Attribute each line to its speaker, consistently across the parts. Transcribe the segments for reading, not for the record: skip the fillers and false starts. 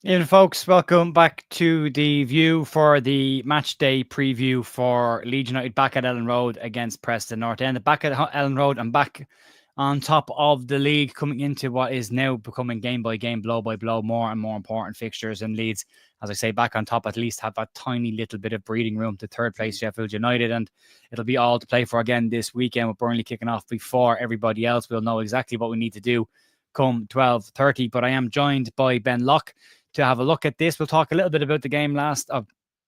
Speaker 1: Evening, folks. Welcome back to the view for the match day preview for Leeds United back at Ellen Road against Preston North End. Back at Ellen Road and back on top of the league, coming into what is now becoming game by game, blow by blow, more and more important fixtures. And Leeds, as I say, back on top, at least have a tiny little bit of breathing room to third place Sheffield United. And it'll be all to play for again this weekend with Burnley kicking off before everybody else. We'll know exactly what we need to do come 12:30. But I am joined by Ben Locke to have a look at this. We'll talk a little bit about the game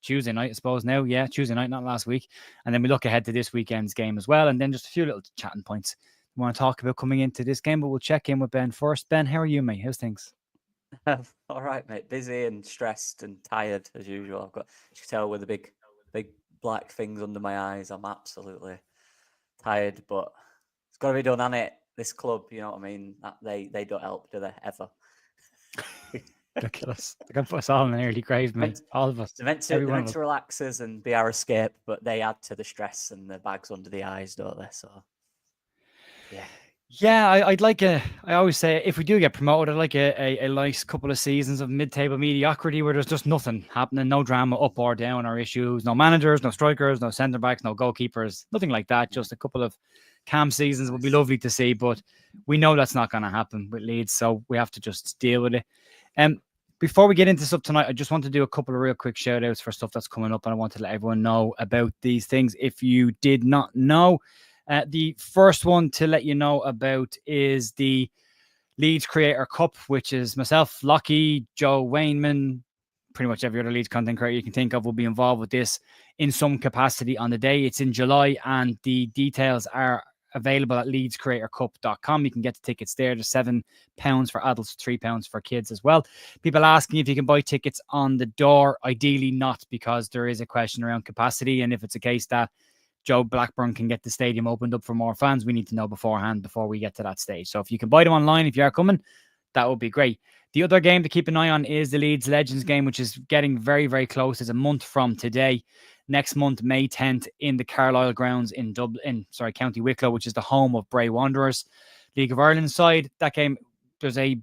Speaker 1: Tuesday night, I suppose now. Yeah, Tuesday night, not last week. And then we look ahead to this weekend's game as well. And then just a few little chatting points we want to talk about coming into this game, but we'll check in with Ben first. Ben, how are you, mate? How's things?
Speaker 2: All right, mate. Busy and stressed and tired as usual. You can tell with the big black things under my eyes. I'm absolutely tired, but it's got to be done, on it. This club, you know what I mean? They don't help, do they? Ever.
Speaker 1: Ridiculous. They're going to put us all in an early grave, mate. All of us.
Speaker 2: They're meant to relax us and be our escape, but they add to the stress and the bags under the eyes, don't they? So, yeah.
Speaker 1: Yeah, I always say if we do get promoted, I'd like a nice couple of seasons of mid-table mediocrity where there's just nothing happening, no drama up or down or issues, no managers, no strikers, no centre-backs, no goalkeepers, nothing like that. Just a couple of calm seasons would be lovely to see, but we know that's not going to happen with Leeds, so we have to just deal with it. Before we get into stuff tonight, I just want to do a couple of real quick shout outs for stuff that's coming up, and I want to let everyone know about these things if you did not know. The first one to let you know about is the Leeds Creator Cup, which is myself, Lockie, Joe Wayneman, pretty much every other Leeds content creator you can think of will be involved with this in some capacity on the day. It's in July, and the details are available at leedscreatorcup.com. You can get the tickets there. There's £7 for adults, £3 for kids as well. People asking if you can buy tickets on the door. Ideally not, because there is a question around capacity, and if it's a case that Joe Blackburn can get the stadium opened up for more fans, we need to know beforehand before we get to that stage. So if you can buy them online, if you are coming, that would be great. The other game to keep an eye on is the Leeds Legends game, which is getting very, very close. It's a month from today. Next month, May 10th, in the Carlisle grounds in County Wicklow, which is the home of Bray Wanderers. League of Ireland side, that game, there's a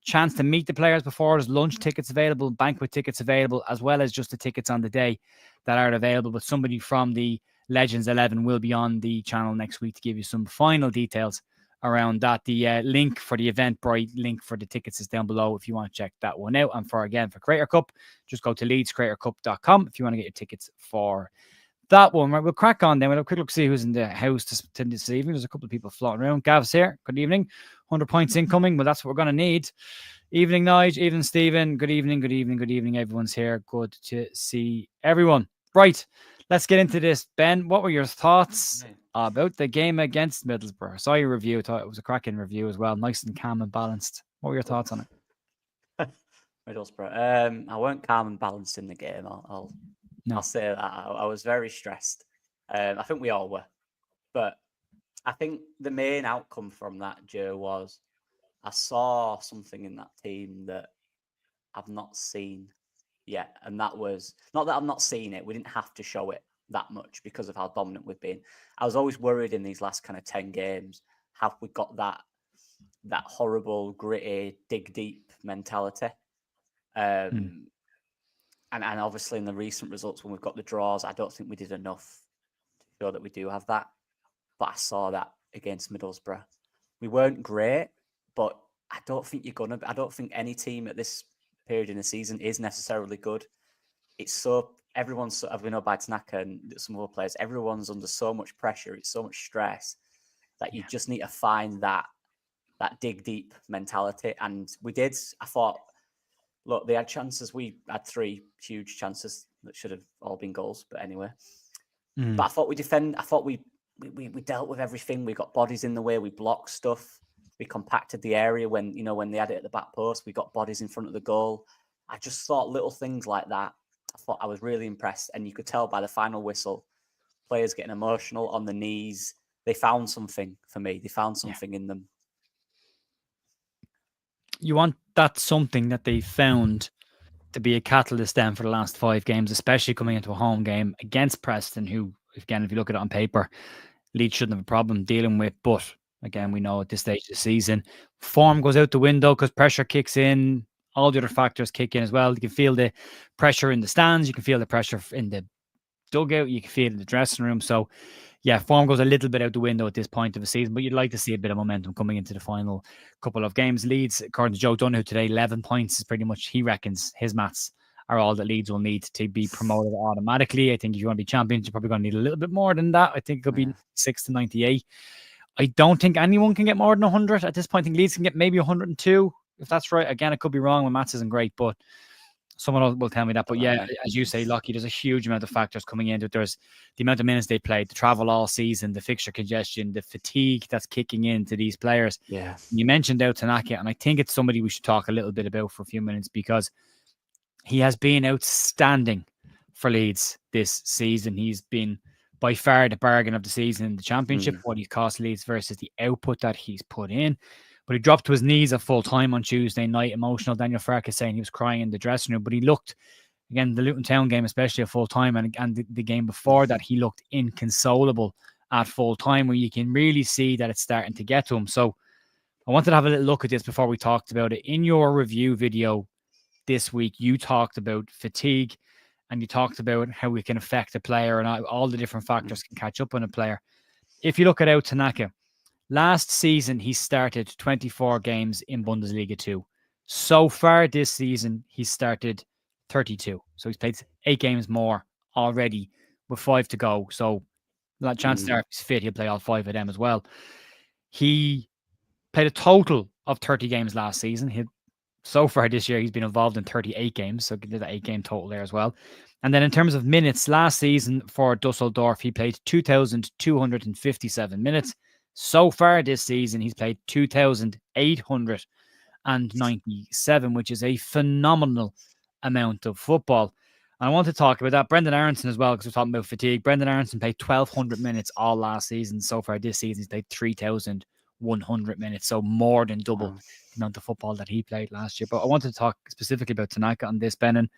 Speaker 1: chance to meet the players before. There's lunch tickets available, banquet tickets available, as well as just the tickets on the day that are available. But somebody from the Legends 11 will be on the channel next week to give you some final details around that. The link for the Eventbrite link for the tickets is down below if you want to check that one out. And for Creator Cup, just go to leedscreatorcup.com if you want to get your tickets for that one. Right, we'll crack on then. We'll have a quick look, see who's in the house this evening. There's a couple of people floating around. Gav's here. Good evening. 100 points incoming. Well, that's what we're going to need. Evening, Nige. Evening, Stephen. Good evening, good evening, good evening. Everyone's here. Good to see everyone. Right. Let's get into this. Ben, what were your thoughts about the game against Middlesbrough? I saw your review. I thought it was a cracking review as well. Nice and calm and balanced. What were your thoughts on it?
Speaker 2: Middlesbrough. I weren't calm and balanced in the game. I'll say that. I was very stressed. I think we all were. But I think the main outcome from that, Joe, was I saw something in that team that I've not seen yet. And that was not that I've not seen it. We didn't have to show it that much because of how dominant we've been. I was always worried in these last kind of 10 games, have we got that horrible, gritty, dig deep mentality? And obviously in the recent results, when we've got the draws, I don't think we did enough to show that we do have that. But I saw that against Middlesbrough. We weren't great, but I don't think any team at this period in the season is necessarily good. It's so everyone's, we know by Tanaka and some other players, everyone's under so much pressure. It's so much stress that you just need to find that dig deep mentality. And we did. I thought, look, they had chances. We had 3 huge chances that should have all been goals. But anyway, but I thought we dealt with everything. We got bodies in the way. We blocked stuff. We compacted the area when they had it at the back post. We got bodies in front of the goal. I just thought little things like that. I was really impressed. And you could tell by the final whistle, players getting emotional on the knees. They found something for me. They found something in them.
Speaker 1: You want that something that they found to be a catalyst then for the last 5 games, especially coming into a home game against Preston, who, again, if you look at it on paper, Leeds shouldn't have a problem dealing with. But again, we know at this stage of the season, form goes out the window because pressure kicks in. all the other factors kick in as well. You can feel the pressure in the stands. You can feel the pressure in the dugout. You can feel it in the dressing room. So, yeah, form goes a little bit out the window at this point of the season, but you'd like to see a bit of momentum coming into the final couple of games. Leeds, according to Joe Donoghue today, 11 points is pretty much, he reckons, his maths are all that Leeds will need to be promoted automatically. I think if you want to be champions, you're probably going to need a little bit more than that. I think it could be 6 to 98. I don't think anyone can get more than 100 at this point. I think Leeds can get maybe 102, if that's right. Again, I could be wrong. My maths isn't great, but someone will tell me that. But yeah, as you say, Lockie, there's a huge amount of factors coming into it. There's the amount of minutes they played, the travel all season, the fixture congestion, the fatigue that's kicking into these players.
Speaker 2: Yeah.
Speaker 1: You mentioned out Tanaka, and I think it's somebody we should talk a little bit about for a few minutes because he has been outstanding for Leeds this season. He's been by far the bargain of the season in the championship, what he's cost Leeds versus the output that he's put in. But he dropped to his knees at full time on Tuesday night, emotional. Daniel Farke saying he was crying in the dressing room, but he looked, again, the Luton Town game, especially at full time, and the game before that, he looked inconsolable at full time, where you can really see that it's starting to get to him. So I wanted to have a little look at this before we talked about it. In your review video this week, you talked about fatigue, and you talked about how it can affect a player and all the different factors can catch up on a player. If you look at Tanaka, last season he started 24 games in Bundesliga 2. So far this season, he's started 32. So he's played 8 games more already with 5 to go. So that chance there, if he's fit, he'll play all 5 of them as well. He played a total of 30 games last season. So far this year, he's been involved in 38 games. So he did that 8-game total there as well. And then in terms of minutes, last season for Dusseldorf, he played 2,257 minutes. So far this season, he's played 2,897, which is a phenomenal amount of football. And I want to talk about that. Brendan Aronson as well, because we're talking about fatigue. Brendan Aronson played 1,200 minutes all last season. So far this season, he's played 3,100 minutes. So more than double the amount of football that he played last year. But I wanted to talk specifically about Tanaka on this, Ben. And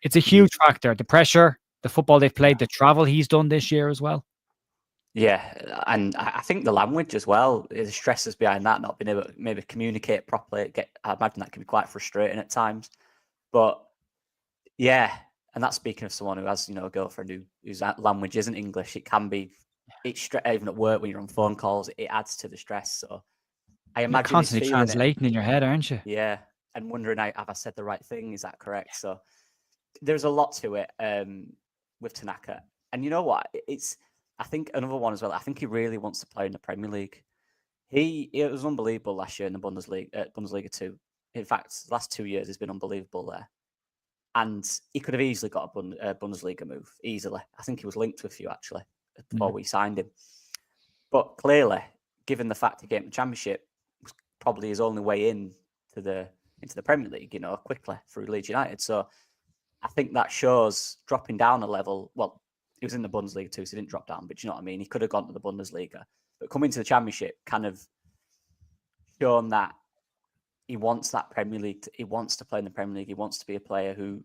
Speaker 1: it's a huge factor. The pressure, the football they've played, the travel he's done this year as well.
Speaker 2: Yeah, and I think the language as well, the stresses behind that, not being able to maybe communicate properly. I imagine that can be quite frustrating at times. But yeah, and that's speaking of someone who has, a girlfriend whose language isn't English. It can be, even at work when you're on phone calls, it adds to the stress. So I imagine
Speaker 1: you're constantly translating in your head, aren't you?
Speaker 2: Yeah, and wondering, have I said the right thing? Is that correct? So there's a lot to it with Tanaka. And you know what? I think another one as well. I think he really wants to play in the Premier League. It was unbelievable last year in the Bundesliga 2. In fact, the last 2 years has been unbelievable there. And he could have easily got a Bundesliga move, easily. I think he was linked to a few, actually, before we signed him. But clearly, given the fact he came to the Championship, was probably his only way into the Premier League, quickly through Leeds United. So I think that shows dropping down a level. Well, he was in the Bundesliga too, so he didn't drop down. But you know what I mean? He could have gone to the Bundesliga. But coming to the Championship kind of shown that he wants that Premier League. He wants to play in the Premier League. He wants to be a player who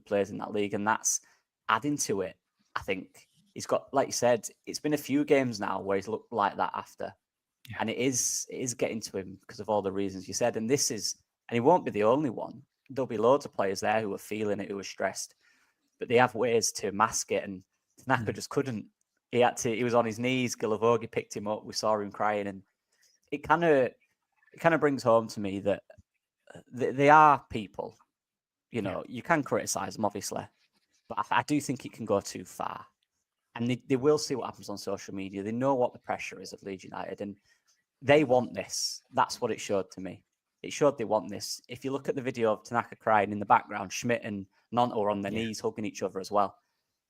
Speaker 2: plays in that league. And that's adding to it. I think he's got, like you said, it's been a few games now where he's looked like that after. Yeah. And it is getting to him because of all the reasons you said. And he won't be the only one. There'll be loads of players there who are feeling it, who are stressed. But they have ways to mask it. And Tanaka just couldn't. He was on his knees. Gilavogi picked him up. We saw him crying. And it kind of brings home to me that they are people. You can criticize them, obviously. But I do think it can go too far. And they will see what happens on social media. They know what the pressure is of Leeds United. And they want this. That's what it showed to me. It showed they want this. If you look at the video of Tanaka crying in the background, Schmidt and Nonto are on their knees hugging each other as well.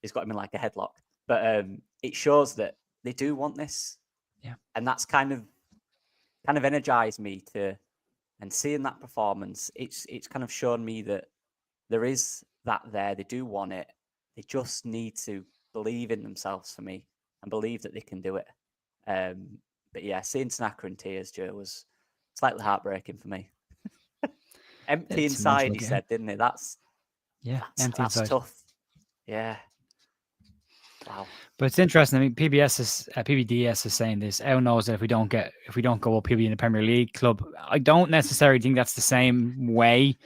Speaker 2: He's got him in like a headlock. But it shows that they do want this.
Speaker 1: Yeah.
Speaker 2: And that's kind of energized me and seeing that performance, it's kind of shown me that there is that there. They do want it. They just need to believe in themselves for me and believe that they can do it. But yeah, seeing Tanaka in tears, Joe, was slightly heartbreaking for me. Empty inside, he said, didn't he? That's tough. Yeah. Wow.
Speaker 1: But it's interesting. I mean, PBDS is saying this. El knows that if we don't go up, he'll be in the Premier League club. I don't necessarily think that's the same way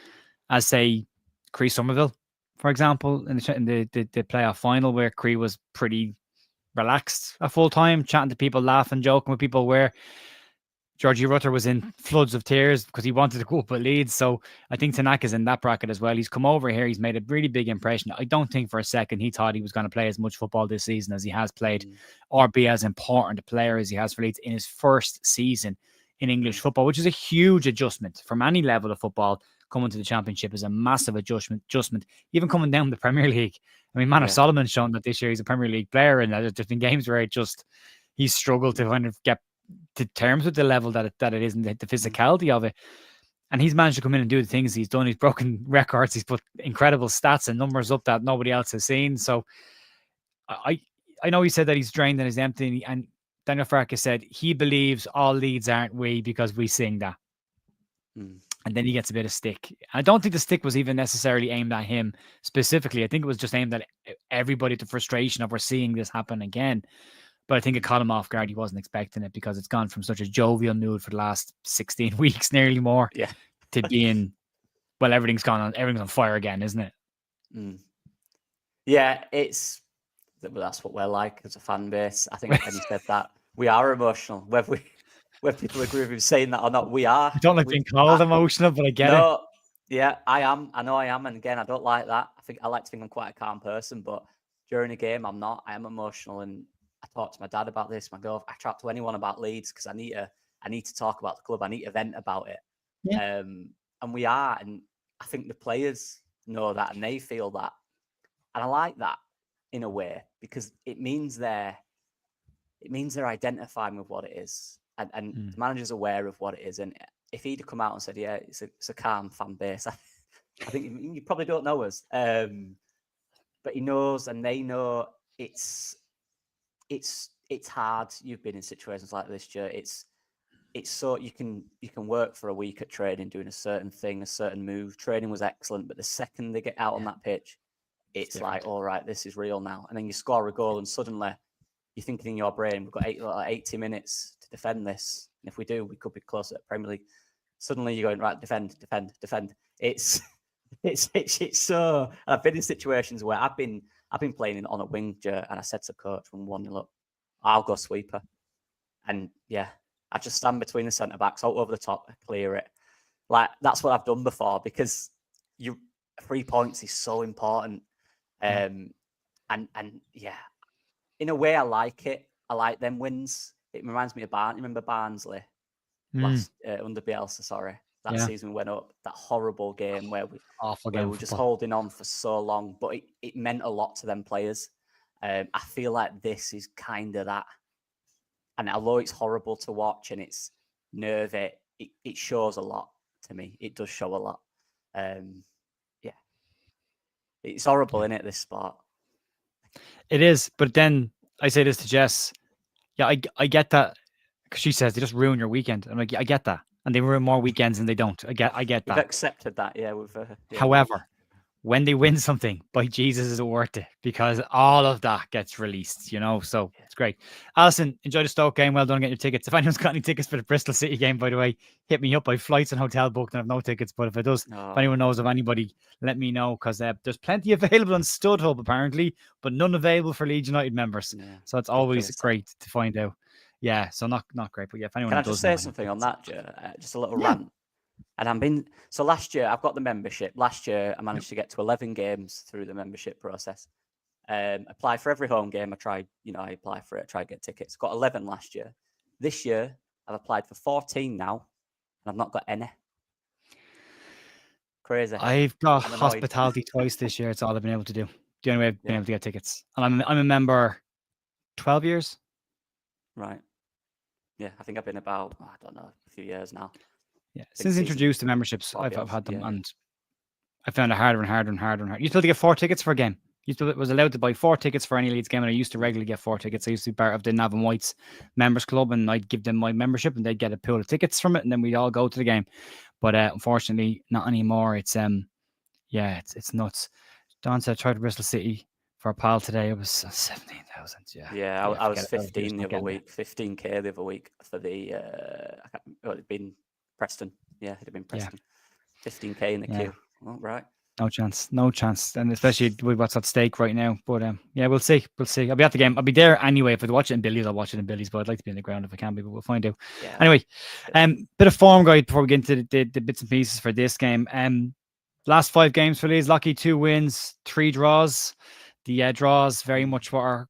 Speaker 1: as say Cree Somerville, for example, in the playoff final, where Cree was pretty relaxed at full time, chatting to people, laughing, joking with people, where Georgie Rutter was in floods of tears because he wanted to go up with Leeds. So I think Tanaka's in that bracket as well. He's come over here. He's made a really big impression. I don't think for a second he thought he was going to play as much football this season as he has played, or be as important a player as he has for Leeds in his first season in English football, which is a huge adjustment from any level of football. Coming to the Championship is a massive adjustment. Even coming down the Premier League. I mean, Manor Solomon's shown that this year he's a Premier League player, and there's just been games where he's struggled to kind of get to terms with the level that it is and the physicality of it. And he's managed to come in and do the things he's done. He's broken records. He's put incredible stats and numbers up that nobody else has seen. So I know he said that he's drained and he's empty. And Daniel Farke said he believes all Leeds aren't we because we sing that. And then he gets a bit of stick. I don't think the stick was even necessarily aimed at him specifically. I think it was just aimed at everybody, the frustration of we're seeing this happen again. But I think it caught him off guard. He wasn't expecting it because it's gone from such a jovial mood for the last 16 weeks, nearly more, to being, well, everything's on fire again, isn't it?
Speaker 2: Yeah, that's what we're like as a fan base. I think Kenny said that. We are emotional. Whether people agree with him saying that or not, we are.
Speaker 1: I don't like being called emotional, but I get it.
Speaker 2: Yeah, I am. I know I am. And again, I don't like that. I like to think I'm quite a calm person, but during a game, I'm not. I am emotional. And I talked to my dad about this, my girl. I talk to anyone about Leeds because I need to talk about the club. I need to vent about it. Yeah. And we are. And I think the players know that and they feel that. And I like that in a way because it means they're identifying with what it is. And the manager's aware of what it is. And if he'd have come out and said, yeah, it's a calm fan base, I think you probably don't know us. But he knows and they know it's hard. You've been in situations like this, Joe. It's so you can work for a week at training, doing a certain thing, a certain move. Training was excellent, but the second they get out on that pitch, it's like, all right, this is real now. And then you score a goal and suddenly you're thinking in your brain, we've got 80 minutes to defend this. And if we do, we could be close at Premier League. Suddenly you're going, right, defend. It's so. I've been in situations where I've been playing on a wing, and I said to coach when 1-0 up, I'll go sweeper, and I just stand between the centre backs, out over the top, clear it. Like that's what I've done before because 3 points is so important, and in a way I like it. I like them wins. It reminds me of remember Barnsley last under Bielsa? Sorry. That season we went up, that horrible game where we were just holding on for so long, but it meant a lot to them players. I feel like this is kind of that. And although it's horrible to watch and it's nervy, it shows a lot to me. It does show a lot. It's horrible, isn't it, this sport?
Speaker 1: It is, but then I say this to Jess. Yeah, I get that because she says they just ruin your weekend. I'm like, I get that. And they ruin more weekends than they don't. I get that.
Speaker 2: We've accepted that,
Speaker 1: However, when they win something, by Jesus, is it worth it? Because all of that gets released, so it's great. Alison, enjoy the Stoke game. Well done getting your tickets. If anyone's got any tickets for the Bristol City game, by the way, hit me up. I have flights and hotel booked and I have no tickets. But if if anyone knows of anybody, let me know because there's plenty available on StudHub apparently, but none available for Leeds United members. Yeah, so it's always great to find out. Yeah, so not great, but if anyone
Speaker 2: can I just say something on that, Joe? Just a little rant. And so last year I've got the membership. Last year I managed to get to 11 games through the membership process. Apply for every home game. I apply for it. I tried to get tickets. Got 11 last year. This year I've applied for 14 now, and I've not got any. Crazy.
Speaker 1: I've got hospitality twice this year. It's all I've been able to do. The only way I've been able to get tickets, and I'm a member 12 years.
Speaker 2: Right. Yeah, I think I've been about a few years now.
Speaker 1: Yeah, since introduced to memberships, I've had them, and I found it harder and harder and harder and harder. You used to get 4 tickets for a game. Was allowed to buy 4 tickets for any Leeds game, and I used to regularly get 4 tickets. I used to be part of the Navan Whites members club, and I'd give them my membership, and they'd get a pool of tickets from it, and then we'd all go to the game. But unfortunately, not anymore. It's it's nuts. Don said I tried Bristol City for a pal today. It was 17,000.
Speaker 2: I was 15 the other week. 15k the other week for the. It'd been Preston. Yeah, it'd have been Preston. 15k in the queue. Oh, right.
Speaker 1: No chance, and especially with what's at stake right now. But yeah, we'll see. I'll be at the game. I'll be there anyway. If I watch it in Billy's, I'll watch it in Billy's. But I'd like to be in the ground if I can be. But we'll find out.
Speaker 2: Yeah.
Speaker 1: Anyway, bit of form guide before we get into the bits and pieces for this game. Last 5 games for Leeds, lucky 2 wins, 3 draws. The draws very much were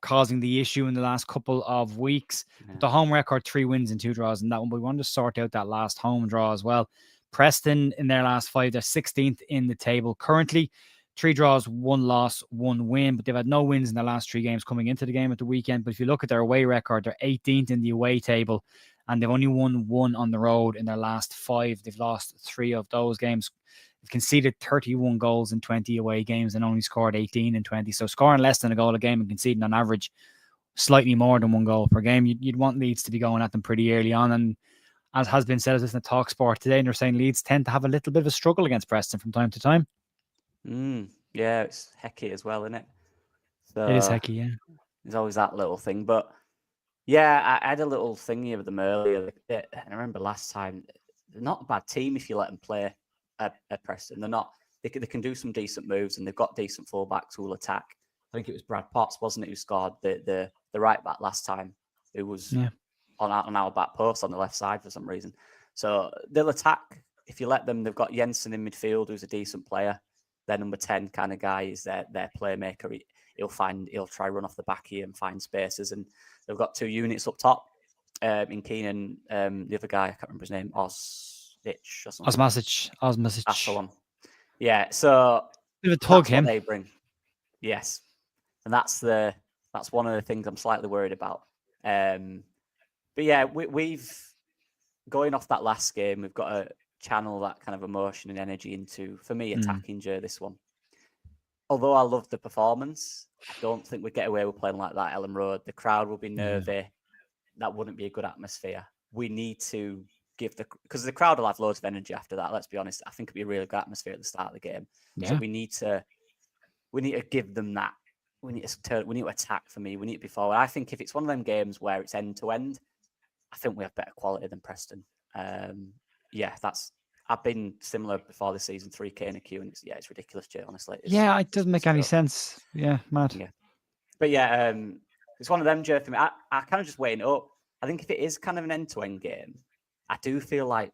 Speaker 1: causing the issue in the last couple of weeks.
Speaker 2: Yeah.
Speaker 1: The home record, 3 wins and 2 draws in that one. But we wanted to sort out that last home draw as well. Preston in their last 5, they're 16th in the table currently. 3 draws, 1 loss, 1 win, but they've had no wins in the last 3 games coming into the game at the weekend. But if you look at their away record, they're 18th in the away table, and they've only won 1 on the road in their last 5. They've lost 3 of those games. They've conceded 31 goals in 20 away games and only scored 18 in 20. So scoring less than a goal a game and conceding on average slightly more than 1 goal per game. You'd want Leeds to be going at them pretty early on. And as has been said, as in the Talk Sport today, and they're saying Leeds tend to have a little bit of a struggle against Preston from time to time.
Speaker 2: Yeah, it's hecky as well, isn't it? So
Speaker 1: it is hecky, yeah.
Speaker 2: There's always that little thing. But yeah, I had a little thingy with them earlier. And I remember last time, they're not a bad team if you let them play at Preston. They're not. They can do some decent moves, and they've got decent fullbacks who will attack. I think it was Brad Potts, wasn't it, who scored the right back last time, who was on our back post on the left side for some reason. So they'll attack if you let them. They've got Jensen in midfield, who's a decent player. Their number 10 kind of guy is their playmaker. He'll try run off the back here and find spaces. And they've got 2 units up top in Keenan. The other guy, I can't remember his name,
Speaker 1: Osmasic.
Speaker 2: That's the one. Yeah, so
Speaker 1: bit of a tug him.
Speaker 2: They bring. Yes, and that's one of the things I'm slightly worried about. But yeah, we've going off that last game, we've got to channel that kind of emotion and energy into, for me, attacking this one. Although I love the performance, I don't think we get away with playing like that at Ellen Road. The crowd will be nervy. That wouldn't be a good atmosphere. We need to give because the crowd will have loads of energy after that. Let's be honest. I think it'd be a really good atmosphere at the start of the game. Yeah. So we need to give them that. We need to attack. For me, we need to be forward. I think if it's one of them games where it's end to end, I think we have better quality than Preston. I've been similar before this season, 3K in a queue, and it's ridiculous, Jay, honestly.
Speaker 1: It doesn't make any sense. Yeah, mad.
Speaker 2: Yeah. But yeah, it's one of them, Jay, for me. I kind of just weighing it up. I think if it is kind of an end-to-end game, I do feel like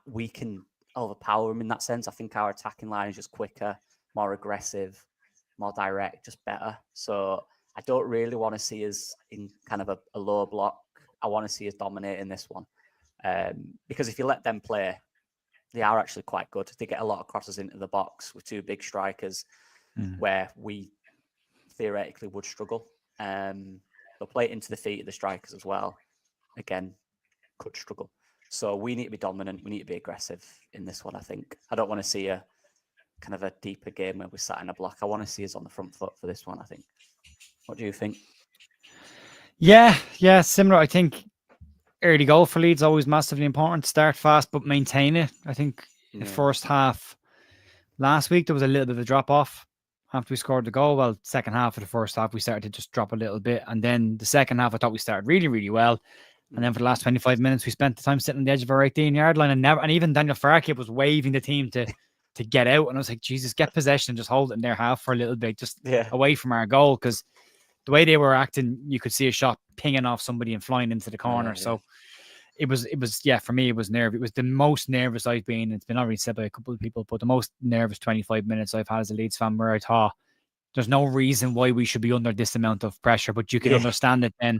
Speaker 2: we can overpower them in that sense. I think our attacking line is just quicker, more aggressive, more direct, just better. So I don't really want to see us in kind of a low block. I want to see us dominating this one. Because if you let them play, they are actually quite good. They get a lot of crosses into the box with 2 big strikers where we theoretically would struggle. They'll play it into the feet of the strikers as well. Again, could struggle. So we need to be dominant. We need to be aggressive in this one, I think. I don't want to see a kind of a deeper game where we're sat in a block. I want to see us on the front foot for this one, I think. What do you think?
Speaker 1: Yeah, similar. I think early goal for Leeds always massively important. Start fast, but maintain it. I think in the first half last week, there was a little bit of a drop off after we scored the goal. Well, second half of the first half, we started to just drop a little bit. And then the second half, I thought we started really, really well. And then for the last 25 minutes, we spent the time sitting on the edge of our 18-yard line. And even Daniel Farke was waving the team to get out. And I was like, Jesus, get possession and just hold it in their half for a little bit, just away from our goal. Because the way they were acting, you could see a shot pinging off somebody and flying into the corner. So it was, for me, it was nervous. It was the most nervous I've been. It's been already said by a couple of people, but the most nervous 25 minutes I've had as a Leeds fan, where I thought there's no reason why we should be under this amount of pressure, but you can understand it then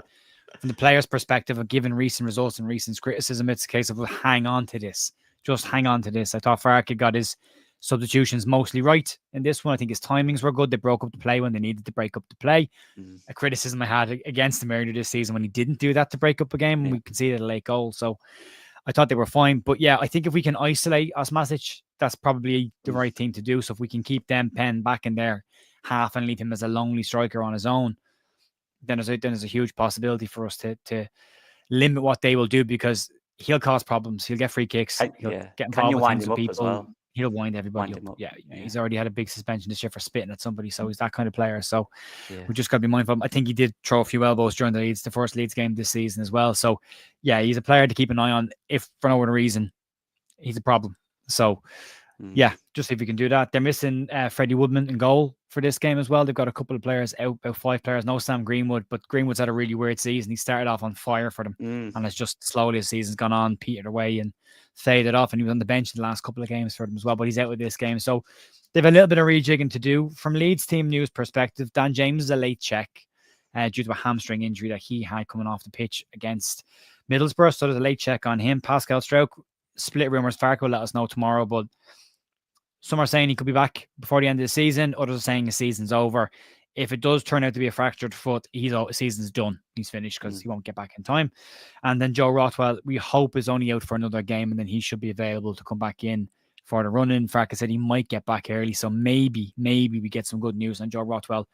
Speaker 1: from the player's perspective of given recent results and recent criticism. It's a case of hang on to this. Just hang on to this. I thought Farke got his substitutions mostly right in this one. I think his timings were good. They broke up the play when they needed to break up the play. A criticism I had against him earlier this season when he didn't do that to break up a game and we conceded a late goal. So I thought they were fine. But yeah, I think if we can isolate Osmasic, that's probably the right thing to do. So if we can keep them Penn back in their half and leave him as a lonely striker on his own, then there's a huge possibility for us to limit what they will do, because he'll cause problems. He'll get free kicks. He'll get involved with things with people. As well? He'll wind everybody up. Yeah, he's already had a big suspension this year for spitting at somebody, so he's that kind of player. So we just got to be mindful of him. I think he did throw a few elbows during the first Leeds game this season as well. So yeah, he's a player to keep an eye on. If for no other reason, he's a problem. So Yeah, just see if we can do that. They're missing Freddie Woodman in goal for this game as well. They've got a couple of players out, about 5 players. No Sam Greenwood, but Greenwood's had a really weird season. He started off on fire for them, and it's just slowly as the season's gone on, petered away and faded off. And he was on the bench in the last couple of games for them as well, but he's out with this game. So they've a little bit of rejigging to do. From Leeds team news perspective, Dan James is a late check due to a hamstring injury that he had coming off the pitch against Middlesbrough. So there's a late check on him. Pascal Struijk, split rumours. Fark will let us know tomorrow, but some are saying he could be back before the end of the season. Others are saying the season's over. If it does turn out to be a fractured foot, season's done. He's finished because he won't get back in time. And then Joe Rothwell, we hope, is only out for another game, and then he should be available to come back in for the run-in. Farka said he might get back early, so maybe we get some good news on Joe Rothwell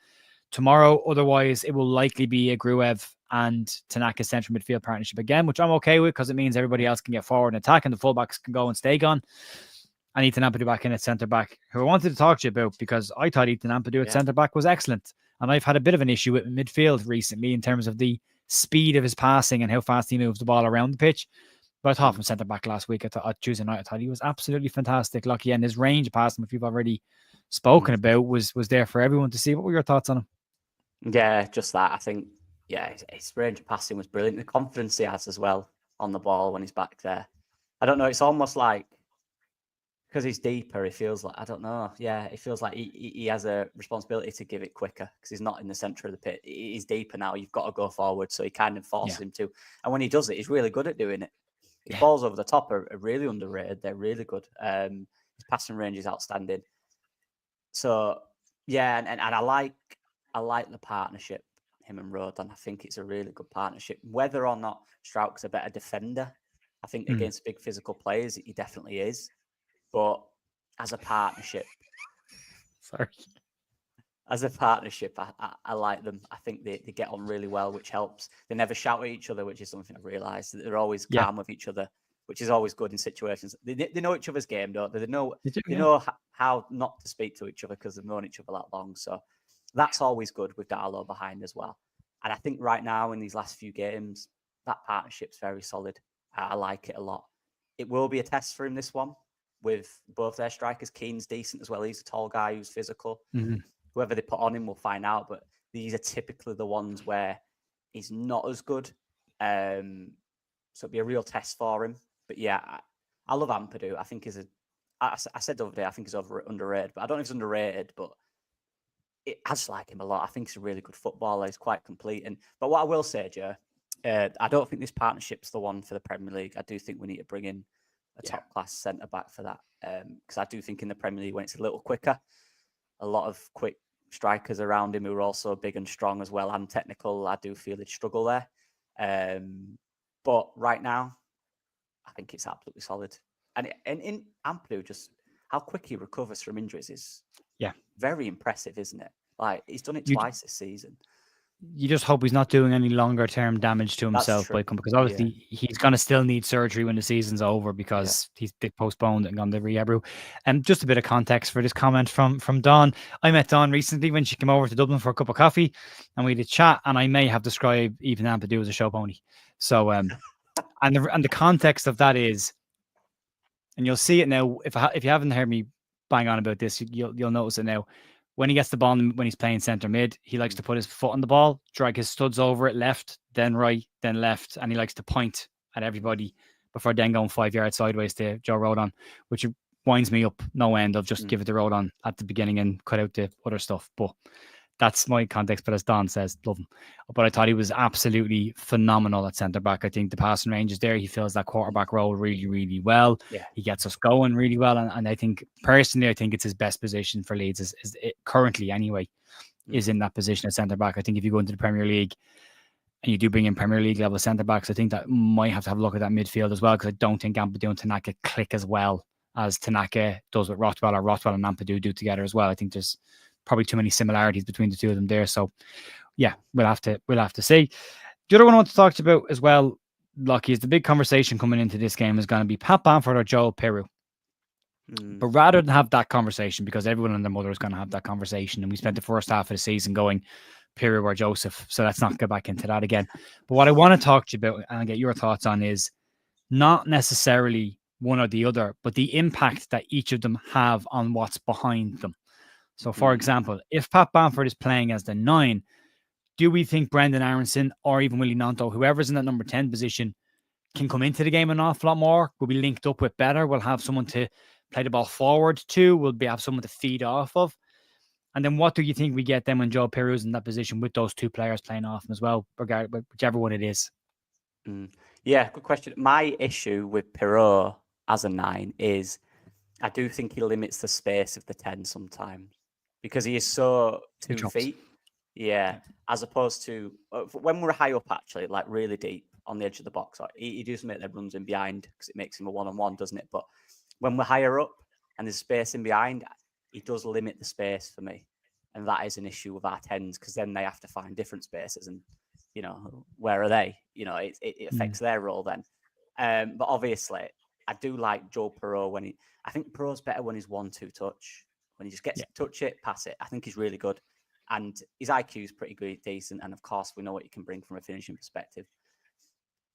Speaker 1: tomorrow. Otherwise, it will likely be a Gruev and Tanaka central midfield partnership again, which I'm okay with because it means everybody else can get forward and attack, and the fullbacks can go and stay gone. And Ethan Ampadu back in at centre-back, who I wanted to talk to you about because I thought Ethan Ampadu at centre-back was excellent. And I've had a bit of an issue with midfield recently in terms of the speed of his passing and how fast he moves the ball around the pitch. But I thought from centre-back last week, at Tuesday night, I thought he was absolutely fantastic. Lucky, and his range of passing, which we've already spoken about, was there for everyone to see. What were your thoughts on him?
Speaker 2: Yeah, just that. I think, his range of passing was brilliant. The confidence he has as well on the ball when he's back there. I don't know, it's almost like, because he's deeper, it feels like, I don't know. Yeah, it feels like he has a responsibility to give it quicker because he's not in the centre of the pit. He's deeper now. You've got to go forward. So he kind of forces him to. And when he does it, he's really good at doing it. His balls over the top are really underrated. They're really good. His passing range is outstanding. So, and I like the partnership, him and Rodon. I think it's a really good partnership. Whether or not Struijk's a better defender, I think against big physical players, he definitely is. But as a partnership, I like them. I think they get on really well, which helps. They never shout at each other, which is something I've realised. They're always calm with each other, which is always good in situations. They know each other's game, don't they? They know how not to speak to each other because they've known each other that long. So that's always good with Darlow behind as well. And I think right now in these last few games, that partnership's very solid. I like it a lot. It will be a test for him, this one, with both their strikers. Keane's decent as well. He's a tall guy who's physical. Whoever they put on him, we'll find out. But these are typically the ones where he's not as good. So it'll be a real test for him. But I love Ampadu. I think I said the other day, I think he's underrated. But I don't know if he's underrated, but I just like him a lot. I think he's a really good footballer. He's quite complete. But what I will say, Joe, I don't think this partnership's the one for the Premier League. I do think we need to bring in a top-class centre-back for that. Because I do think in the Premier League, when it's a little quicker, a lot of quick strikers around him who are also big and strong as well and technical, I do feel he'd struggle there. But right now, I think it's absolutely solid. And in Ampadu, just how quick he recovers from injuries is very impressive, isn't it? Like, he's done it twice this season.
Speaker 1: You just hope he's not doing any longer term damage to himself because obviously he's going to still need surgery when the season's over because he's postponed and gone to rehab route. And just a bit of context for this comment from Dawn. I met Dawn recently when she came over to Dublin for a cup of coffee and we had a chat, and I may have described Ethan Ampadu as a show pony. So and the context of that is, and you'll see it now, if you haven't heard me bang on about this, you'll notice it now. When he gets the ball, when he's playing centre mid, he likes to put his foot on the ball, drag his studs over it, left, then right, then left, and he likes to point at everybody before then going 5 yards sideways to Joe Rodon, which winds me up no end of just give it the Rodon at the beginning and cut out the other stuff. But that's my context. But as Don says, love him. But I thought he was absolutely phenomenal at centre back. I think the passing range is there. He fills that quarterback role really, really well. Yeah. He gets us going really well. And I think personally, I think it's his best position for Leeds is it, currently anyway, is in that position at centre back. I think if you go into the Premier League and you do bring in Premier League level centre backs, I think that might have to have a look at that midfield as well, because I don't think Ampadu and Tanaka click as well as Tanaka does with Rothwell, or Rothwell and Ampadu do together as well. I think there's probably too many similarities between the two of them there. So yeah, we'll have to see. The other one I want to talk to you about as well, Lucky, is the big conversation coming into this game is going to be Pat Bamford or Joel Peru. But rather than have that conversation, because everyone and their mother is going to have that conversation, and we spent the first half of the season going Peru or Joseph, so let's not go back into that again. But what I want to talk to you about and get your thoughts on is not necessarily one or the other, but the impact that each of them have on what's behind them. So, for example, if Pat Bamford is playing as the 9, do we think Brendan Aronson or even Willie Gnonto, whoever's in that number 10 position, can come into the game an awful lot more? Will be linked up with better? We'll have someone to play the ball forward to. We'll have someone to feed off of. And then what do you think we get then when Joe Piro's in that position with those 2 players playing off him as well, whichever one it is?
Speaker 2: Yeah, good question. My issue with Pirot as a 9 is I do think he limits the space of the 10 sometimes because he is so 2 feet. Yeah, as opposed to when we're high up, actually, like really deep on the edge of the box, he does make them runs in behind because it makes him a 1-on-1, doesn't it? But when we're higher up and there's space in behind, he does limit the space for me. And that is an issue with our 10s because then they have to find different spaces and, where are they? It affects their role then. But obviously, I do like Joe Pirot I think Pirot's better when he's 1-2 touch. When he just gets to touch it, pass it. I think he's really good. And his IQ is pretty good, decent. And of course, we know what he can bring from a finishing perspective.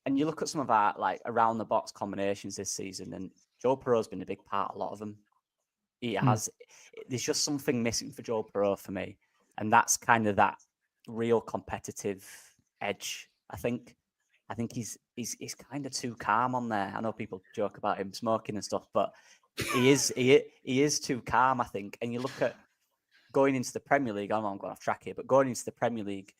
Speaker 2: And you look at some of our around the box combinations this season, and Joe Pirot's been a big part of a lot of them. He has. There's just something missing for Joe Pirot for me, and that's kind of that real competitive edge. I think he's kind of too calm on there. I know people joke about him smoking and stuff, but he is too calm, I think. And you look at going into the Premier League. I know I'm going off track here, but going into the Premier League,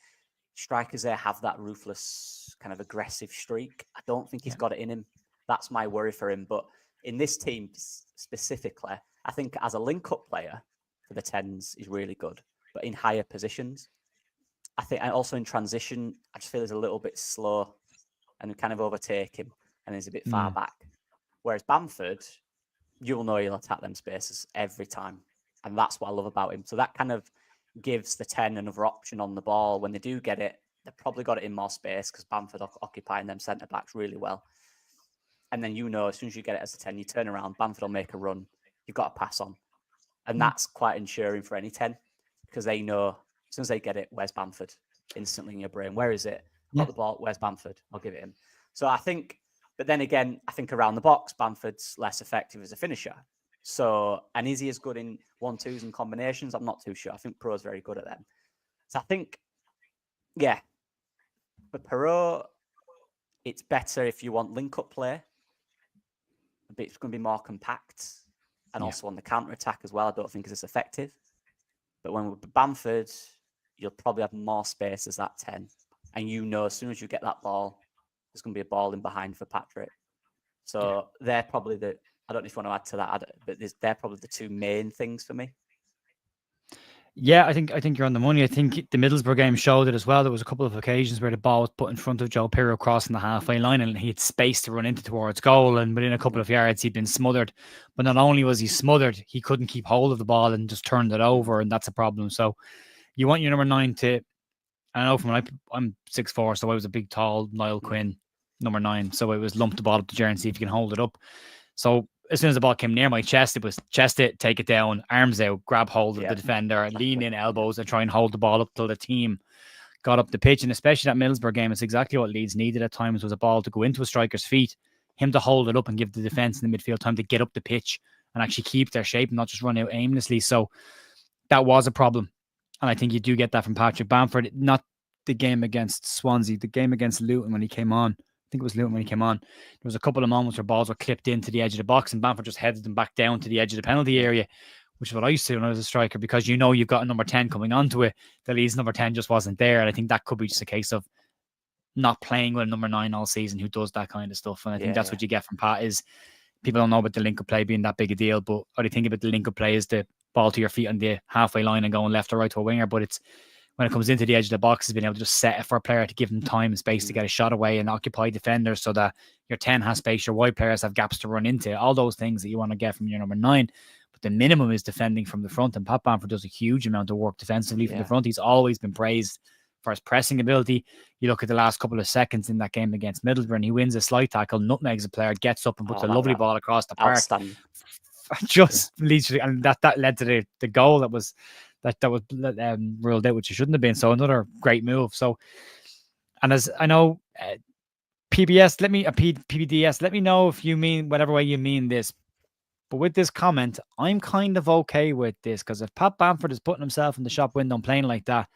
Speaker 2: strikers there have that ruthless kind of aggressive streak. I don't think he's got it in him. That's my worry for him. But in this team specifically, I think as a link-up player for the 10s, he's really good. But in higher positions, I think, and also in transition, I just feel he's a little bit slow and we kind of overtake him and he's a bit far back. Whereas Bamford, you'll know he'll attack them spaces every time. And that's what I love about him. So that kind of gives the 10 another option on the ball. When they do get it, they've probably got it in more space because Bamford occupying them centre-backs really well. And then as soon as you get it as a 10, you turn around, Bamford will make a run. You've got to pass on. And that's quite ensuring for any 10 because they know as soon as they get it, where's Bamford? Instantly in your brain. Where is it? Got the ball. Where's Bamford? I'll give it him. So I think, but then again, I think around the box, Bamford's less effective as a finisher. So, and is he as good in 1-2s and combinations? I'm not too sure. I think Pirot's very good at them. So I think, for Pirot, it's better if you want link-up play. It's going to be more compact and also on the counter-attack as well. I don't think it's as effective. But when we're Bamford, you'll probably have more space as that 10. And as soon as you get that ball, there's going to be a ball in behind for Patrick. So they're probably I don't know if you want to add to that, but they're probably the 2 main things for me.
Speaker 1: Yeah, I think you're on the money. I think the Middlesbrough game showed it as well. There was a couple of occasions where the ball was put in front of Joe Pirot crossing the halfway line and he had space to run into towards goal. And within a couple of yards, he'd been smothered. But not only was he smothered, he couldn't keep hold of the ball and just turned it over. And that's a problem. So you want your number 9 to, I know I'm 6'4", so I was a big, tall Niall Quinn, number 9. So it was lump the ball up the jar and see if you can hold it up. So as soon as the ball came near my chest, it was chest it, take it down, arms out, grab hold of the defender, lean in elbows and try and hold the ball up till the team got up the pitch. And especially that Middlesbrough game, it's exactly what Leeds needed at times, was a ball to go into a striker's feet, him to hold it up and give the defence in the midfield time to get up the pitch and actually keep their shape and not just run out aimlessly. So that was a problem. And I think you do get that from Patrick Bamford. Not the game against Swansea, the game against Luton when he came on. I think it was Luton when he came on. There was a couple of moments where balls were clipped into the edge of the box and Bamford just headed them back down to the edge of the penalty area, which is what I used to do when I was a striker, because you've got a number 10 coming onto it. The Leeds number 10 just wasn't there. And I think that could be just a case of not playing with a number 9 all season who does that kind of stuff. And I think that's what you get from Pat is people don't know about the link-up play being that big a deal, but what I think about the link-up play is the ball to your feet on the halfway line and going left or right to a winger. But it's when it comes into the edge of the box, is being able to just set it for a player to give them time and space to get a shot away and occupy defenders so that your 10 has space, your wide players have gaps to run into, all those things that you want to get from your number 9. But the minimum is defending from the front, and Pat Bamford does a huge amount of work defensively from the front. He's always been praised for his pressing ability. You look at the last couple of seconds in that game against Middlesbrough and he wins a slide tackle, nutmegs a player, gets up and puts a lovely ball across the park. Just literally, and that led to the goal that was ruled out, which it shouldn't have been. So another great move. So, and as I know, PBS, PBDS, let me know if you mean whatever way you mean this. But with this comment, I'm kind of okay with this because if Pat Bamford is putting himself in the shop window and playing like that,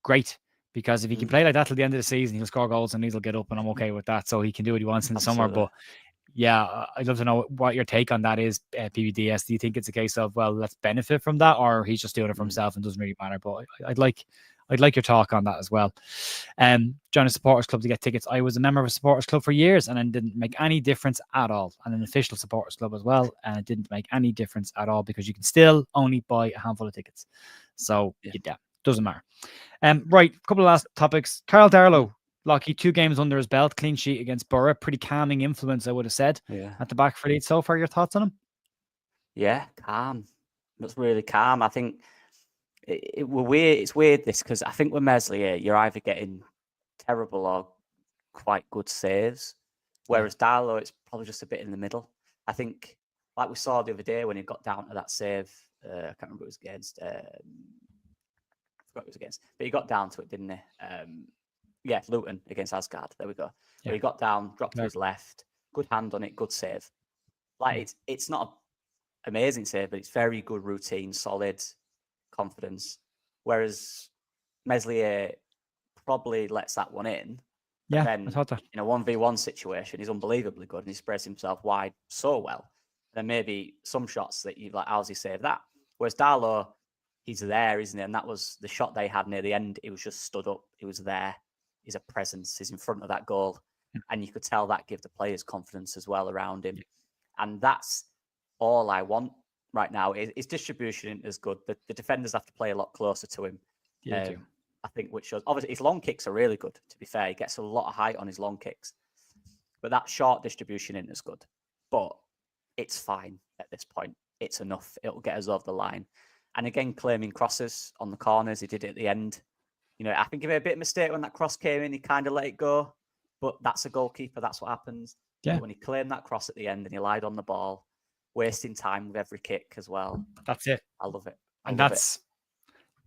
Speaker 1: great. Because if he can play like that till the end of the season, he'll score goals and he'll get up, and I'm okay with that. So he can do what he wants in the summer. But yeah, I'd love to know what your take on that is, PBDS. Do you think it's a case of, well, let's benefit from that, or he's just doing it for himself and doesn't really matter? But I'd like your talk on that as well. Join a supporters club to get tickets. I was a member of a supporters club for years, and it didn't make any difference at all. And an official supporters club as well, and it didn't make any difference at all because you can still only buy a handful of tickets. So yeah, doesn't matter. Right, a couple of last topics. Carl Darlow, Lockie, 2 games under his belt, clean sheet against Borough. Pretty calming influence, I would have said, at the back for Leeds. So far, your thoughts on him?
Speaker 2: Yeah, calm. That's really calm. I think it's weird this, because I think with Meslier, you're either getting terrible or quite good saves, whereas Darlow, it's probably just a bit in the middle. I think, like we saw the other day when he got down to that save, I can't remember who it was against. I forgot who it was against, but he got down to it, didn't he? Luton against Asgard. There we go. Where he got down, dropped to his left, good hand on it, good save. Like it's not an amazing save, but it's very good routine, solid, confidence. Whereas Meslier probably lets that one in. But then
Speaker 1: I thought that.
Speaker 2: in a 1v1 situation, he's unbelievably good and he spreads himself wide so well. Then maybe some shots that you've like, how's he save that? Whereas Darlow, he's there, isn't he? And that was the shot they had near the end. He was just stood up. He was there. He's a presence. He's in front of that goal. And you could tell that gave the players confidence as well around him. And that's all I want right now. His distribution isn't as good. The defenders have to play a lot closer to him. I think, which shows, obviously, his long kicks are really good, to be fair. He gets a lot of height on his long kicks. But that short distribution isn't as good. But it's fine at this point. It's enough. It'll get us over the line. And again, claiming crosses on the corners. He did it at the end. You know, I think he made a bit of a mistake when that cross came in. He kind of let it go. But that's a goalkeeper. That's what happens. Yeah. But when he claimed that cross at the end and he lied on the ball, wasting time with every kick as well.
Speaker 1: That's it.
Speaker 2: I love it.
Speaker 1: And that's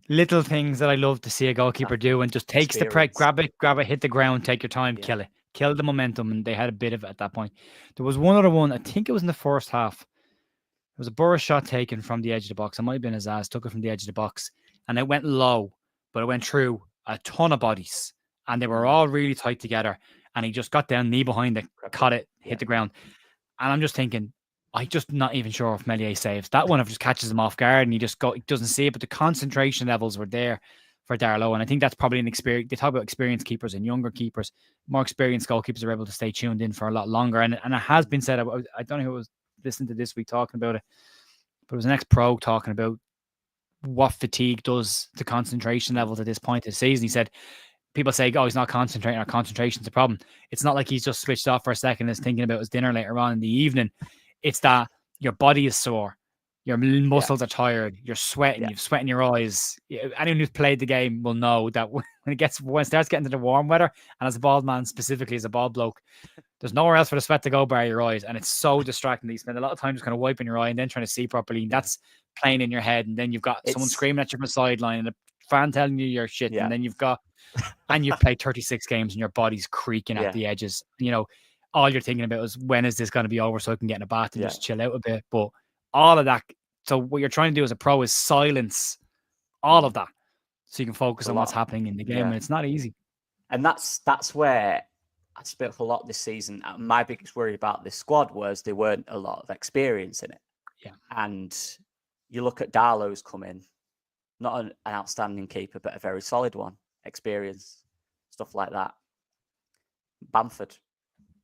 Speaker 1: little things that I love to see a goalkeeper do, and just takes the press, grab it, hit the ground, take your time, kill it, kill the momentum. And they had a bit of it at that point. There was one other one, I think it was in the first half. It was a Burris shot taken from the edge of the box. It might have been his ass, took it from the edge of the box, and it went low, but it went through a ton of bodies, and they were all really tight together. And he just got down, knee behind it, caught it, hit the ground. And I'm just thinking, I'm just not even sure if Meslier saves that one. If it just catches him off guard and he doesn't see it, but the concentration levels were there for Darlow. And I think that's probably an experience. They talk about experienced keepers and younger keepers. More experienced goalkeepers are able to stay tuned in for a lot longer. And it has been said, I don't know who was listening to this week talking about it, but it was an ex-pro talking about what fatigue does to concentration levels at this point of the season. He said, people say, oh, he's not concentrating, or concentration's a problem. It's not like he's just switched off for a second and is thinking about his dinner later on in the evening. It's that your body is sore, your muscles are tired, you're sweating, you've sweat in your eyes. Anyone who's played the game will know that when it starts getting to the warm weather, and as a bald man, specifically as a bald bloke, there's nowhere else for the sweat to go by your eyes, and it's so distracting that you spend a lot of time just kind of wiping your eye and then trying to see properly. And that's playing in your head, and then you've got someone screaming at you from the sideline and a fan telling you your shit, and then you've played 36 games and your body's creaking at the edges. You know, all you're thinking about is, when is this going to be over so I can get in a bath and just chill out a bit. But all of that, so what you're trying to do as a pro is silence all of that so you can focus on what's happening in the game, and it's not easy.
Speaker 2: And that's where I spoke a lot this season. My biggest worry about this squad was there weren't a lot of experience in it.
Speaker 1: Yeah.
Speaker 2: And you look at Darlow's come in, not an outstanding keeper, but a very solid one. Experience, stuff like that. Bamford.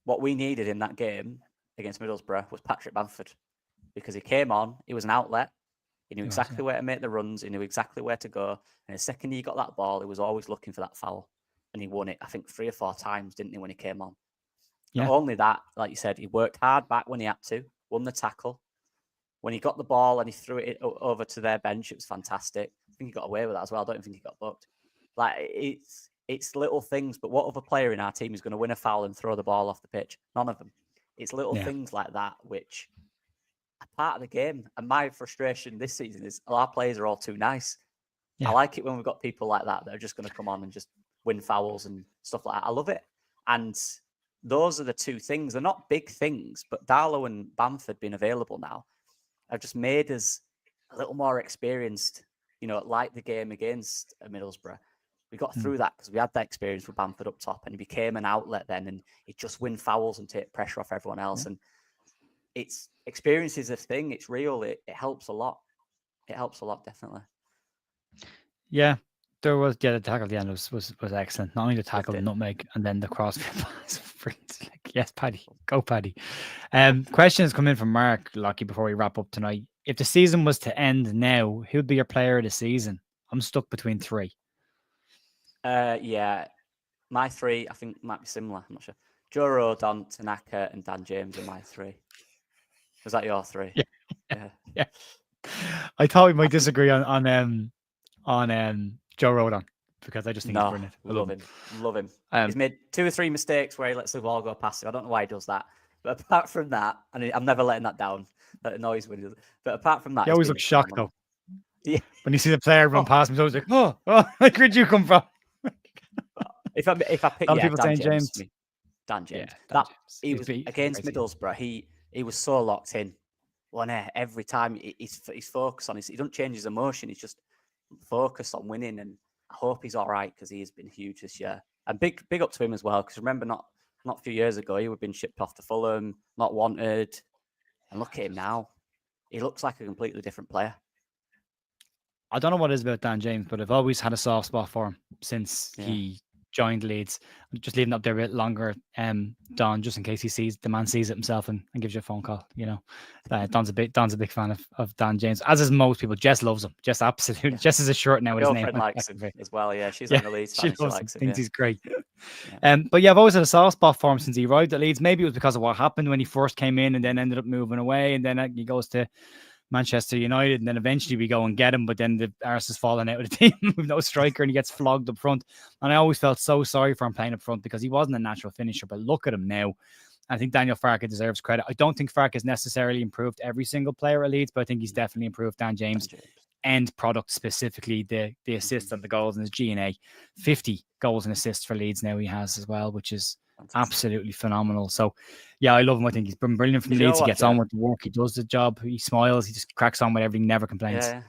Speaker 2: What we needed in that game against Middlesbrough was Patrick Bamford, because he came on, he was an outlet, he knew exactly where to make the runs, he knew exactly where to go, and the second he got that ball, he was always looking for that foul, and he won it, I think, 3 or 4 times, didn't he, when he came on? Yeah. Not only that, like you said, he worked hard back when he had to, won the tackle. When he got the ball and he threw it over to their bench, it was fantastic. I think he got away with that as well. I don't think he got booked. Like, it's little things, but what other player in our team is going to win a foul and throw the ball off the pitch? None of them. It's little things like that which are part of the game. And my frustration this season is our players are all too nice. I like it when we've got people like that are just going to come on and just win fouls and stuff like that. I love it. And those are the two things. They're not big things, but Darlow and Bamford being available now have just made us a little more experienced, like the game against Middlesbrough. We got through that because we had that experience with Bamford up top, and he became an outlet then, and he'd just win fouls and take pressure off everyone else. And it's experience is a thing. It's real. It helps a lot. It helps a lot, definitely.
Speaker 1: Yeah, there was the tackle at the end was excellent. Not only the tackle, the nutmeg, and then the crossfield pass. Yes, Paddy, go Paddy. Questions come in from Mark Lockie before we wrap up tonight. If the season was to end now, who'd be your player of the season? I'm stuck between three.
Speaker 2: Yeah, my three I think might be similar. I'm not sure. Joe Rodon, Tanaka, and Dan James are my three. Was that your three?
Speaker 1: Yeah. I thought we might disagree on Joe Rodon because I just think he's brilliant.
Speaker 2: Love him. He's made 2 or 3 mistakes where he lets the ball go past him. I don't know why he does that, but apart from that, and I'm never letting that down. That annoys me. But apart from that,
Speaker 1: he always looks shocked though.
Speaker 2: Yeah,
Speaker 1: when you see the player run past him, he's always like, "Oh, like where'd you come from?"
Speaker 2: If I pick,
Speaker 1: people
Speaker 2: Dan
Speaker 1: saying James.
Speaker 2: Dan James.
Speaker 1: Yeah,
Speaker 2: he was against Middlesbrough. He was so locked in. Every time he's focused on he doesn't change his emotion. He's just focused on winning, and I hope he's all right because he has been huge this year. And big up to him as well, because remember, not a few years ago, he would have been shipped off to Fulham, not wanted, and look at him now. He looks like a completely different player.
Speaker 1: I don't know what it is about Dan James, but I've always had a soft spot for him since he joined Leeds. I'm just leaving up there a bit longer, Don, just in case the man sees it himself and gives you a phone call. Don's a big fan of Dan James, as is most people. Jess loves him. Jess absolutely. Jess is a shirt now.
Speaker 2: My girlfriend likes him as well. Yeah, she's on the Leeds fan. She likes him.
Speaker 1: Thinks he's great. But I've always had a soft spot for him since he arrived at Leeds. Maybe it was because of what happened when he first came in and then ended up moving away, and then he goes to Manchester United, and then eventually we go and get him, but then the arse has fallen out of the team with no striker and he gets flogged up front. And I always felt so sorry for him playing up front because he wasn't a natural finisher. But look at him now. I think Daniel Farke deserves credit. I don't think Farke has necessarily improved every single player at Leeds, but I think he's definitely improved Dan James' end product, specifically the assists and the goals and his G&A. 50 goals and assists for Leeds now he has as well, which is absolutely phenomenal. So yeah, I love him. I think he's been brilliant from Leeds. He gets on with the work. He does the job. He smiles. He just cracks on with everything. Never complains.
Speaker 2: Yeah.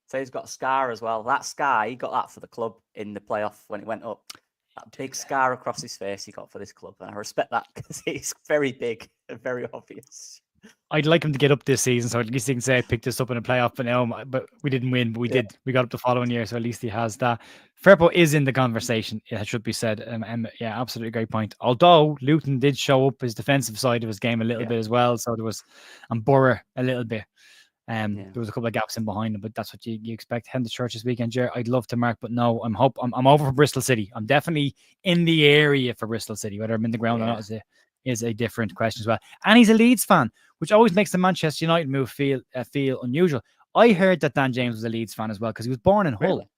Speaker 2: So he's got a scar as well. That scar, he got that for the club in the playoff when it went up. That big scar across his face he got for this club. And I respect that because he's very big and very obvious.
Speaker 1: I'd like him to get up this season, so at least he can say I picked this up in a playoff, but we didn't win, but we did. We got up the following year, so at least he has that. Firpo is in the conversation, it should be said. Yeah, absolutely great point. Although Luton did show up his defensive side of his game a little bit as well, so there was Borough a little bit. There was a couple of gaps in behind him, but that's what you expect. Heading to church this weekend, Jer. I'd love to, Mark, but no, I'm over for Bristol City. I'm definitely in the area for Bristol City. Whether I'm in the ground or not is a different question as well. And he's a Leeds fan, which always makes the Manchester United move feel unusual. I heard that Dan James was a Leeds fan as well because he was born in Hull.
Speaker 2: Really?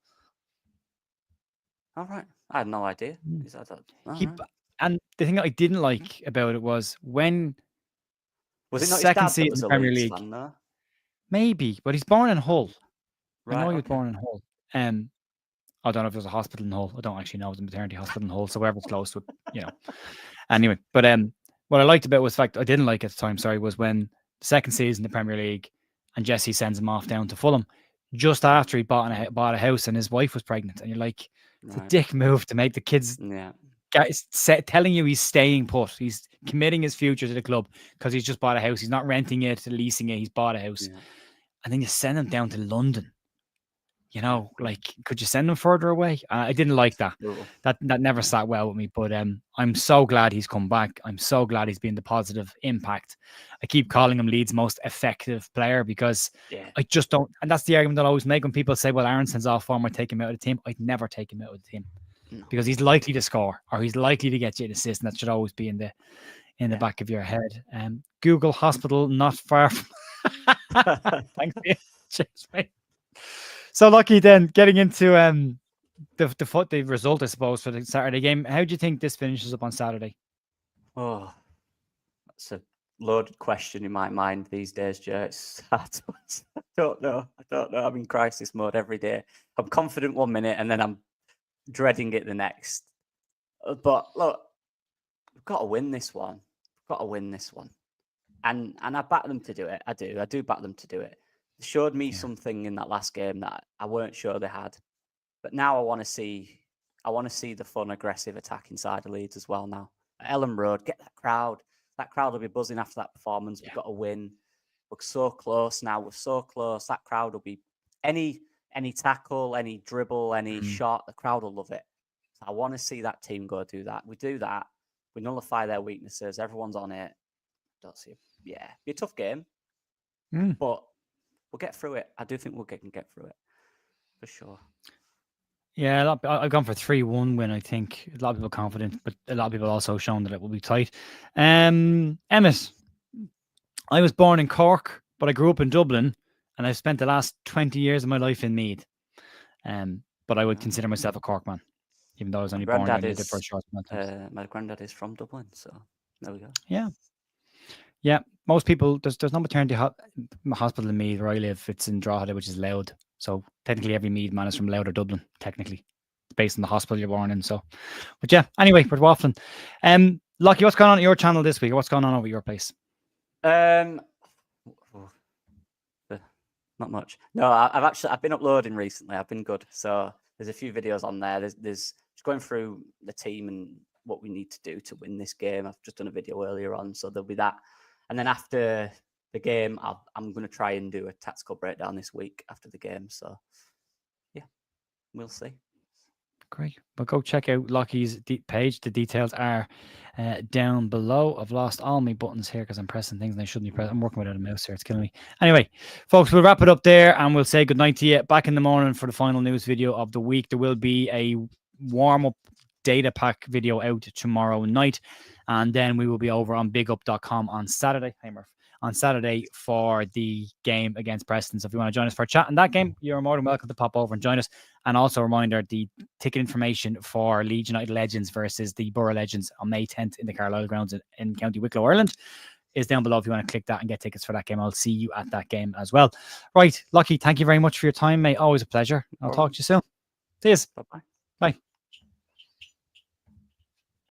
Speaker 2: All right, I had no idea.
Speaker 1: And the thing that I didn't like about it was when
Speaker 2: was it not
Speaker 1: second
Speaker 2: his dad
Speaker 1: season
Speaker 2: that was a
Speaker 1: Premier
Speaker 2: Leeds
Speaker 1: League.
Speaker 2: Fan, though?
Speaker 1: Maybe, but he's born in Hull.
Speaker 2: Right,
Speaker 1: I know he was born in Hull. I don't know if there's a hospital in Hull. I don't actually know the maternity hospital in Hull, so wherever's close to it, Anyway, but what I liked about it was the fact I didn't like at the time, was when the second season in the Premier League and Jesse sends him off down to Fulham just after he bought a house and his wife was pregnant. And you're like, it's a dick move to make the kids telling you he's staying put. He's committing his future to the club because he's just bought a house. He's not renting it, leasing it. He's bought a house. Yeah. And then you send him down to London. Could you send him further away? I didn't like that. That never sat well with me. But I'm so glad he's come back. I'm so glad he's been the positive impact. I keep calling him Leeds' most effective player because I just don't. And that's the argument that I always make when people say, well, Aronson's off form, I take him out of the team. I'd never take him out of the team because he's likely to score or he's likely to get you an assist. And that should always be in the back of your head. Google Hospital, not far from. Thanks. Cheers, mate. So Lucky, then getting into the result, I suppose, for the Saturday game. How do you think this finishes up on Saturday?
Speaker 2: Oh, that's a loaded question in my mind these days, Joe. It's hard to answer. I don't know. I'm in crisis mode every day. I'm confident one minute and then I'm dreading it the next. But look, got to win this one. Got to win this one. And I back them to do it. I do back them to do it. They showed me something in that last game that I weren't sure they had. But now I want to see the fun, aggressive attack inside the Leeds as well now. At Ellen Road, get that crowd. That crowd will be buzzing after that performance. We've got to win. We're so close now. We're so close. That crowd will be any tackle, any dribble, any shot. The crowd will love it. So I want to see that team go do that. We do that. We nullify their weaknesses. Everyone's on it. Don't see it. Yeah, be a tough game, but we'll get through it. I do think we'll get through it for sure.
Speaker 1: Yeah, I've gone for 3-1 win. I think a lot of people confident, but a lot of people also shown that it will be tight. Emmett, I was born in Cork, but I grew up in Dublin, and I've spent the last 20 years of my life in Meath. But I would consider myself a Cork man, even though I was only born in Meath for a short time.
Speaker 2: My granddad is from Dublin, so there we go.
Speaker 1: Yeah. Most people, there's no maternity hospital in Meath where I live. It's in Drogheda, which is Louth. So technically every Meath man is from Louth or Dublin, technically. It's based on the hospital you're born in. So, but yeah, anyway, we're waffling. Lockie, what's going on at your channel this week? Or what's going on over your place?
Speaker 2: Not much. No, I've been uploading recently. I've been good. So there's a few videos on there. There's just going through the team and what we need to do to win this game. I've just done a video earlier on, so there'll be that. And then after the game, I'm going to try and do a tactical breakdown this week after the game. So yeah, we'll see.
Speaker 1: Great. Well, go check out Lockie's page. The details are down below. I've lost all my buttons here because I'm pressing things and I shouldn't be pressing. I'm working without a mouse here. It's killing me. Anyway, folks, we'll wrap it up there and we'll say goodnight to you. Back in the morning for the final news video of the week. There will be a warm-up data pack video out tomorrow night. And then we will be over on bigup.com on Saturday. Hey, Murph. On Saturday for the game against Preston. So if you want to join us for a chat in that game, you're more than welcome to pop over and join us. And also a reminder, the ticket information for Leeds United Legends versus the Borough Legends on May 10th in the Carlisle grounds in County Wicklow, Ireland is down below if you want to click that and get tickets for that game. I'll see you at that game as well. Right, Lockie, thank you very much for your time, mate. Always a pleasure. I'll talk to you soon. See you.
Speaker 2: Bye-bye.
Speaker 1: Bye.